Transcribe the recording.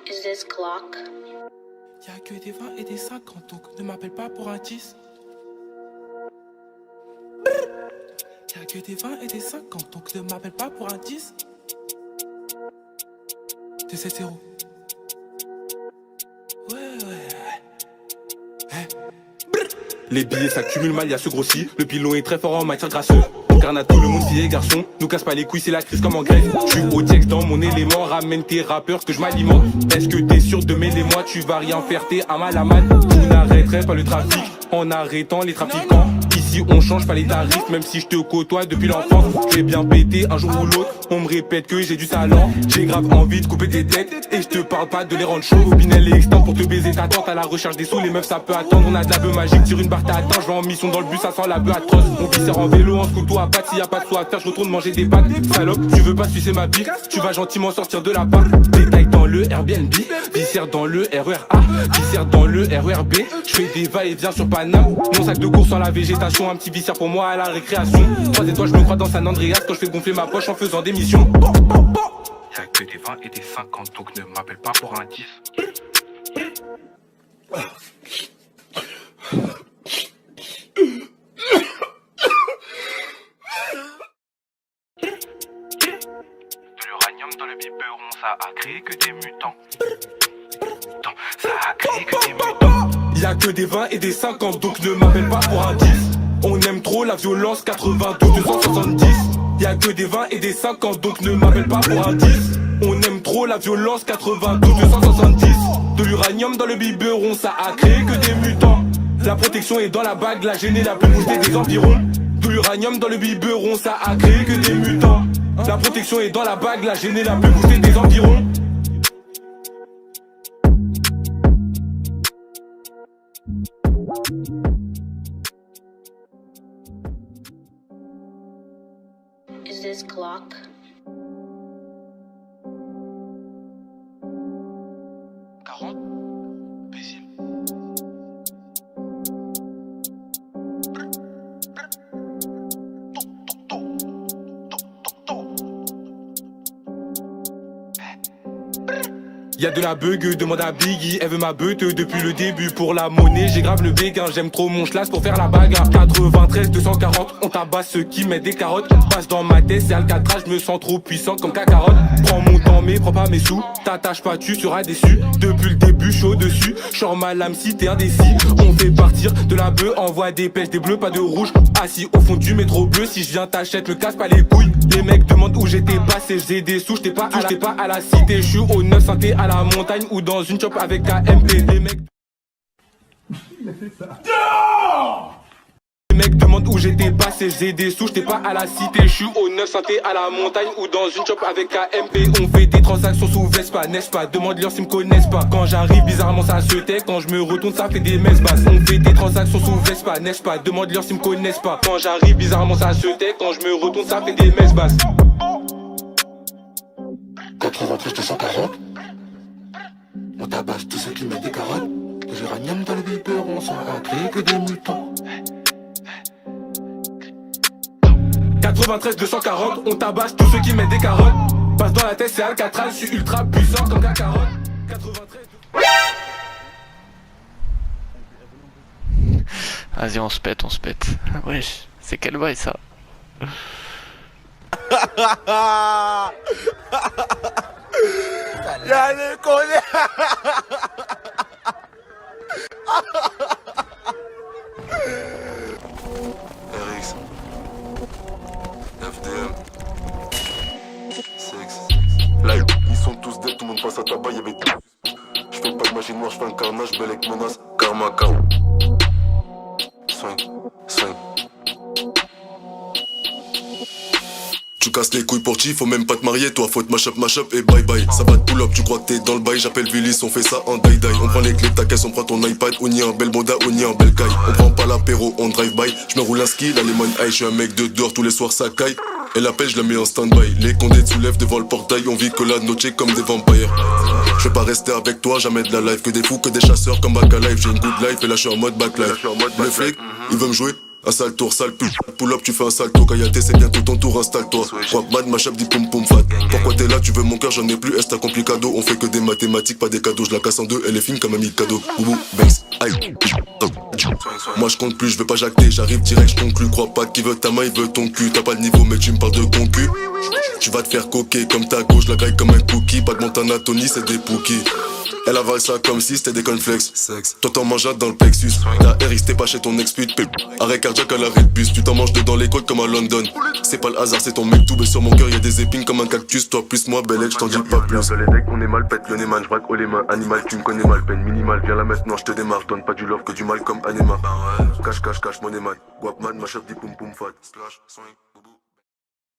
Is this clock? Y'a que des 20 et des 50, donc ne m'appelle pas pour un 10. Y'a que des 20 et des 50, donc ne m'appelle pas pour un 10. T'es 7 0. Les billets s'accumulent mal, y'a ce grossi. Le pilon est très fort en matière grasseuse. On carne à tout le monde, filles et garçons. Nous casse pas les couilles, c'est la crise comme en Grèce. Je suis au texte dans mon élément. Ramène tes rappeurs que je m'alimente. Est-ce que t'es sûr de mêler moi? Tu vas rien faire, t'es un malaman. Vous n'arrêterez pas le trafic en arrêtant les trafiquants. Ici on change pas les tarifs, même si je te côtoie depuis l'enfance. Je vais bien péter un jour ou l'autre. On me répète que j'ai du talent. J'ai grave envie de couper des têtes. Et je te parle pas de les rendre chauds. Pinel et extant pour te baiser ta tante. À la recherche des sous, les meufs ça peut attendre. On a de la bœuf magique, tire une barre t'attends. Je vais en mission dans le bus, ça sent la bœuf atroce. On viscère en vélo, en scooter à pattes. S'il y a pas de sous à faire, je retourne manger des pâtes. Salope, tu veux pas sucer ma bite? Tu vas gentiment sortir de la part. Détail dans le Airbnb, viscère dans le RERA, viscère dans le RERB. Je fais des va-et-vient sur Paname. Mon sac de course sans la végétation, un petit viscère pour moi à la récréation. 3 étoiles, je me crois dans San Andreas quand je fais gonfler ma poche en faisant des missions. Y'a que des 20 et des 50, donc ne m'appelle pas pour un 10. De l'uranium dans le biberon, ça a créé que des mutants. Ça a créé que des mutants. Y'a que des 20 et des 50, donc ne m'appelle pas pour un 10. On aime trop la violence, 92, 270. Y'a que des 20 et des 50, donc ne m'appelle pas pour un 10. On aime trop la violence, 92, 270. De l'uranium dans le biberon, ça a créé que des mutants. La protection est dans la bague, la gênée la plus boostée des environs. De l'uranium dans le biberon, ça a créé que des mutants. La protection est dans la bague, la gênée la plus boostée des environs. Is this clock? Y'a de la bug, demande à Biggie, elle veut ma beute depuis le début. Pour la monnaie, j'ai grave le béguin, j'aime trop mon schlass pour faire la bagarre. 93, 240, on tabasse ceux qui mettent des carottes. Passe dans ma tête, c'est Alcatraz, je me sens trop puissant comme Kakarot. Prends mon temps mais prends pas mes sous, t'attaches pas, tu seras déçu. Depuis le début, chaud dessus, j'sors ma lame si t'es indécis. On fait partir de la bœuf, envoie des pêches, des bleus, pas de rouge. Assis au fond du métro bleu, si je viens t'achète, me casse pas les couilles. Les mecs demandent où j'étais passé, j'ai des sous, j'étais pas à la cité, je suis au 9 santé à la montagne ou dans une chop avec KMP. Les mecs il a fait ça. Les mecs demandent où j'étais passé, j'ai des sous, j'étais pas à la cité, je suis au 9 santé à la montagne ou dans une chop avec KMP. On fait des transactions sous Vespa, n'est-ce pas? Demande-leur s'ils me connaissent pas. Quand j'arrive bizarrement ça se tait, quand je me retourne ça fait des messes basses. On fait des transactions sous Vespa, n'est-ce pas? Demande-leur s'ils me connaissent pas. Quand j'arrive bizarrement ça se tait, quand je me retourne ça fait des messes basses. 93 240. On tabasse tous ceux qui mettent des carottes. De l'uranium dans le biberon, ça a créé que des mutants. 93 240, on tabasse tous ceux qui mettent des carottes. Passe dans la tête, c'est Alcatraz, je suis ultra puissant comme Kakarot. 93. Vas-y, on se pète, on se pète. Wesh, c'est quel bail ça? Y'a les connards. RX FDM Sex Live, ils sont tous dead, tout le monde passe à tabac, y'avait tout. J'fais pas de magie noire, j'fais un carnage, belle avec menace. Karma, karma. Swing, swing. Tu casses les couilles pour chi, faut même pas te marier, toi faut te mash up et bye bye. Ça va te pull up, tu crois que t'es dans le bail, j'appelle Willis, on fait ça en die die. On prend les clés de ta caisse, on prend ton iPad, on y a un bel boda, on y a un bel caille. On prend pas l'apéro, on drive by, je me roule un ski, la lemon high, je suis un mec de dehors, tous les soirs ça caille. Elle appelle, je la mets en stand-by, les condés te soulèvent devant le portail, on vit que la noche comme des vampires. Je vais pas rester avec toi, jamais de la life, que des fous, que des chasseurs comme back à life. J'ai une good life et là je suis en mode back life. Le flic, il veut me jouer. Un sale tour, sale pull up, tu fais un salto. Kayaté, c'est bientôt ton tour, installe-toi. Rapman, ma chape dit poum poum fat. Pourquoi t'es là, tu veux mon cœur, j'en ai plus. Est-ce un complicado? On fait que des mathématiques, pas des cadeaux. Je la casse en deux, elle est fine comme un cadeau. Boubou, banks, aïe. Moi je compte plus, je veux pas jacter. J'arrive direct, je conclue. Crois pas qui veut ta main, il veut ton cul. T'as pas de niveau, mais tu me parles de concu. Tu vas te faire coquer comme ta gauche, la graille comme un cookie. Pas de Montana, Tony, c'est des pookies. Elle avale ça comme si c'était des cornflakes. Toi t'en manges un dans le plexus. Ta RX t'es pas chez ton ex-pute. Arrêt cardiaque à l'arrêt de bus. Tu t'en manges deux dans les côtes comme à London. C'est pas le hasard, c'est ton mec tout. Mais sur mon cœur y'a des épines comme un cactus. Toi plus moi, belle je t'en dis pas plus. Les decks, on est mal pète, le Neyman, j'braque haut les mains. Animal, tu me connais mal, peine minimale. Viens la maintenant, j'te démarre. Donne pas du love que du mal comme Anema. Cache, cache, cache, mon Neyman. Wapman, ma chef dit poum poum fat. Slash, swing.